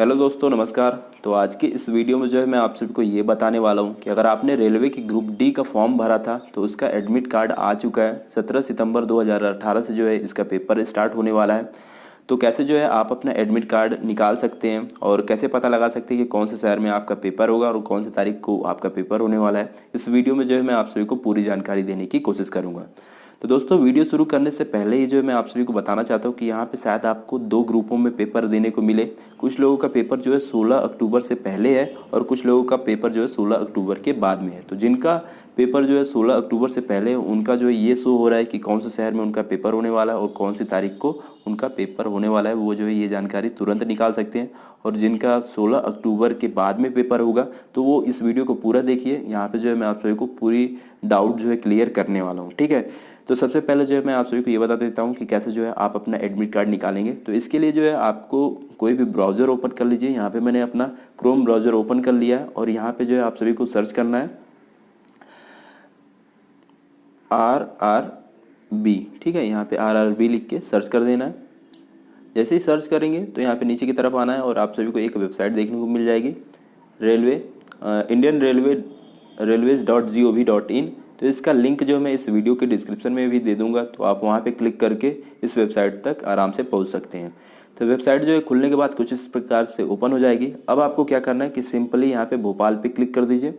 Hello दोस्तों, नमस्कार। तो आज की इस वीडियो में जो है मैं आप सभी को ये बताने वाला हूँ कि अगर आपने रेलवे की ग्रुप डी का फॉर्म भरा था तो उसका एडमिट कार्ड आ चुका है। 17 सितंबर 2018 से जो है इसका पेपर स्टार्ट होने वाला है। तो कैसे जो है आप अपना एडमिट कार्ड निकाल सकते हैं और कैसे पता लगा सकते हैं कि कौन से शहर में आपका पेपर होगा और कौन सी तारीख को आपका पेपर होने वाला है, इस वीडियो में जो है मैं आप सभी को पूरी जानकारी देने की कोशिश करूँगा। तो दोस्तों, वीडियो शुरू करने से पहले ही जो है मैं आप सभी को बताना चाहता हूँ कि यहाँ पे शायद आपको दो ग्रुपों में पेपर देने को मिले। कुछ लोगों का पेपर जो है 16 अक्टूबर से पहले है और कुछ लोगों का पेपर जो है 16 अक्टूबर के बाद में है। तो जिनका पेपर जो है 16 अक्टूबर से पहले है उनका जो है ये शो हो रहा है कि कौन से शहर में उनका पेपर होने वाला है और कौन सी तारीख को उनका पेपर होने वाला है, वो जो है ये जानकारी तुरंत निकाल सकते हैं। और जिनका 16 अक्टूबर के बाद में पेपर होगा तो वो इस वीडियो को पूरा देखिए। यहाँ पे जो है मैं आप सभी को पूरी डाउट जो है क्लियर करने वाला हूँ, ठीक है। तो सबसे पहले जो है मैं आप सभी को ये बता देता हूँ कि कैसे जो है आप अपना एडमिट कार्ड निकालेंगे। तो इसके लिए जो है आपको कोई भी ब्राउज़र ओपन कर लीजिए। यहाँ पे मैंने अपना क्रोम ब्राउज़र ओपन कर लिया है और यहाँ पे जो है आप सभी को सर्च करना है RRB, ठीक है। यहाँ पे RRB लिख के सर्च कर देना है। जैसे ही सर्च करेंगे तो यहाँ पे नीचे की तरफ आना है और आप सभी को एक वेबसाइट देखने को मिल जाएगी, इंडियन रेलवेज.gov.in। तो इसका लिंक जो मैं इस वीडियो के डिस्क्रिप्शन में भी दे दूंगा, तो आप वहाँ पे क्लिक करके इस वेबसाइट तक आराम से पहुँच सकते हैं। तो वेबसाइट जो है खुलने के बाद कुछ इस प्रकार से ओपन हो जाएगी। अब आपको क्या करना है कि सिंपली यहाँ पे भोपाल पे क्लिक कर दीजिए।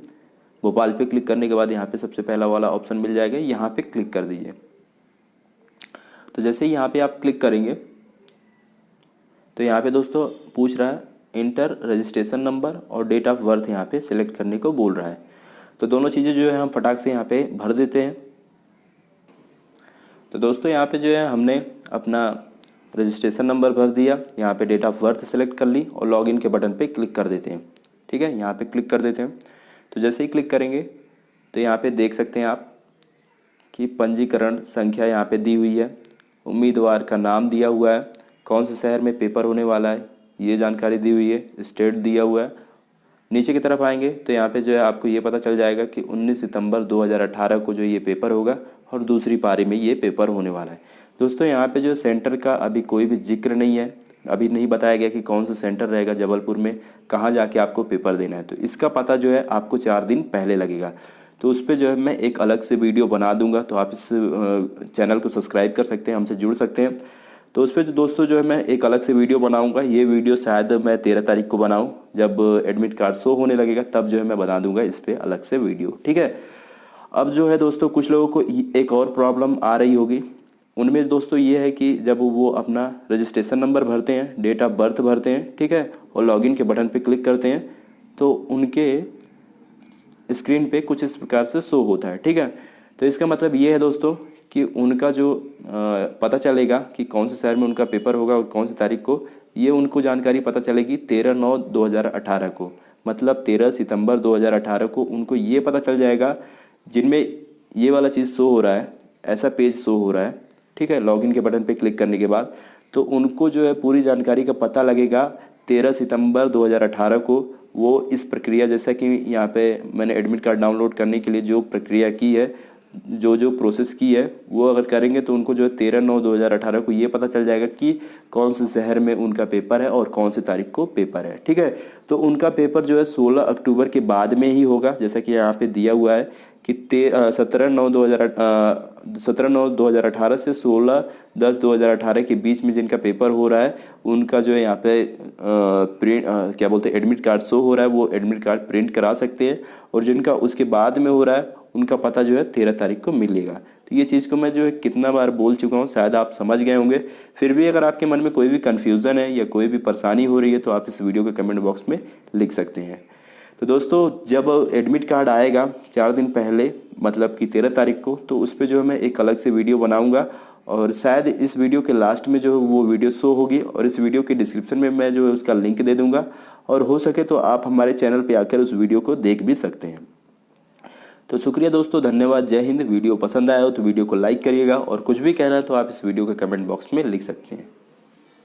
भोपाल पे क्लिक करने के बाद यहाँ पे सबसे पहला वाला ऑप्शन मिल जाएगा, यहाँ पे क्लिक कर दीजिए। तो जैसे ही यहाँ पे आप क्लिक करेंगे तो यहाँ पे दोस्तों पूछ रहा है इंटर रजिस्ट्रेशन नंबर और डेट ऑफ बर्थ, यहाँ पे सिलेक्ट करने को बोल रहा है। तो दोनों चीज़ें जो है हम फटाक से यहाँ पे भर देते हैं। तो दोस्तों यहाँ पे जो है हमने अपना रजिस्ट्रेशन नंबर भर दिया, यहाँ पे डेट ऑफ बर्थ सेलेक्ट कर ली और लॉगिन के बटन पे क्लिक कर देते हैं, ठीक है। यहाँ पे क्लिक कर देते हैं। तो जैसे ही क्लिक करेंगे तो यहाँ पे देख सकते हैं आप कि पंजीकरण संख्या यहाँ पे दी हुई है, उम्मीदवार का नाम दिया हुआ है, कौन से शहर में पेपर होने वाला है ये जानकारी दी हुई है, स्टेट दिया हुआ है। नीचे की तरफ आएंगे तो यहाँ पे जो है आपको ये पता चल जाएगा कि 19 सितंबर 2018 को जो ये पेपर होगा और दूसरी पारी में ये पेपर होने वाला है। दोस्तों यहाँ पे जो सेंटर का अभी कोई भी जिक्र नहीं है, अभी नहीं बताया गया कि कौन सा सेंटर रहेगा जबलपुर में, कहाँ जाके आपको पेपर देना है। तो इसका पता जो है आपको 4 दिन पहले लगेगा। तो उस पर जो है मैं एक अलग से वीडियो बना दूंगा, तो आप इस चैनल को सब्सक्राइब कर सकते हैं, हमसे जुड़ सकते हैं। तो उस पर दोस्तों जो है मैं एक अलग से वीडियो बनाऊंगा। ये वीडियो शायद मैं 13 तारीख को बनाऊं, जब एडमिट कार्ड शो होने लगेगा तब जो है मैं बना दूंगा इस पर अलग से वीडियो, ठीक है। अब जो है दोस्तों कुछ लोगों को एक और प्रॉब्लम आ रही होगी। उनमें दोस्तों ये है कि जब वो अपना रजिस्ट्रेशन नंबर भरते हैं, डेट ऑफ बर्थ भरते हैं, ठीक है, और लॉगिन के बटन पर क्लिक करते हैं तो उनके स्क्रीन पे कुछ इस प्रकार से शो होता है, ठीक है। तो इसका मतलब ये है दोस्तों कि उनका जो पता चलेगा कि कौन से शहर में उनका पेपर होगा और कौन सी तारीख को, ये उनको जानकारी पता चलेगी 13/9/2018 को, मतलब 13 सितंबर 2018 को उनको ये पता चल जाएगा। जिनमें ये वाला चीज़ शो हो रहा है, ऐसा पेज शो हो रहा है, ठीक है, लॉगिन के बटन पे क्लिक करने के बाद, तो उनको जो है पूरी जानकारी का पता लगेगा 13 सितंबर 2018 को। वो इस प्रक्रिया, जैसा कि यहाँ पे मैंने एडमिट कार्ड डाउनलोड करने के लिए जो प्रक्रिया की है, जो प्रोसेस की है, वो अगर करेंगे तो उनको जो है 13/9/2018 को ये पता चल जाएगा कि कौन से शहर में उनका पेपर है और कौन सी तारीख को पेपर है, ठीक है। तो उनका पेपर जो है 16 अक्टूबर के बाद में ही होगा, जैसा कि यहाँ पे दिया हुआ है कि 17/9/2018 से 16/10/2018 के बीच में जिनका पेपर हो रहा है उनका जो है यहाँ पे प्रिंट क्या बोलते हैं एडमिट कार्ड शो हो रहा है, वो एडमिट कार्ड प्रिंट करा सकते हैं। और जिनका उसके बाद में हो रहा है उनका पता जो है 13 तारीख को मिलेगा। तो ये चीज़ को मैं जो है कितना बार बोल चुका हूँ, शायद आप समझ गए होंगे। फिर भी अगर आपके मन में कोई भी कन्फ्यूज़न है या कोई भी परेशानी हो रही है तो आप इस वीडियो के कमेंट बॉक्स में लिख सकते हैं। तो दोस्तों जब एडमिट कार्ड आएगा 4 दिन पहले, मतलब कि 13 तारीख को, तो उस पर जो है मैं एक अलग से वीडियो बनाऊँगा और शायद इस वीडियो के लास्ट में जो है वो वीडियो शो होगी और इस वीडियो के डिस्क्रिप्शन में मैं जो है उसका लिंक दे दूँगा और हो सके तो आप हमारे चैनल पर आकर उस वीडियो को देख भी सकते हैं। तो शुक्रिया दोस्तों, धन्यवाद, जय हिंद। वीडियो पसंद आया हो तो वीडियो को लाइक करिएगा और कुछ भी कहना है तो आप इस वीडियो के कमेंट बॉक्स में लिख सकते हैं।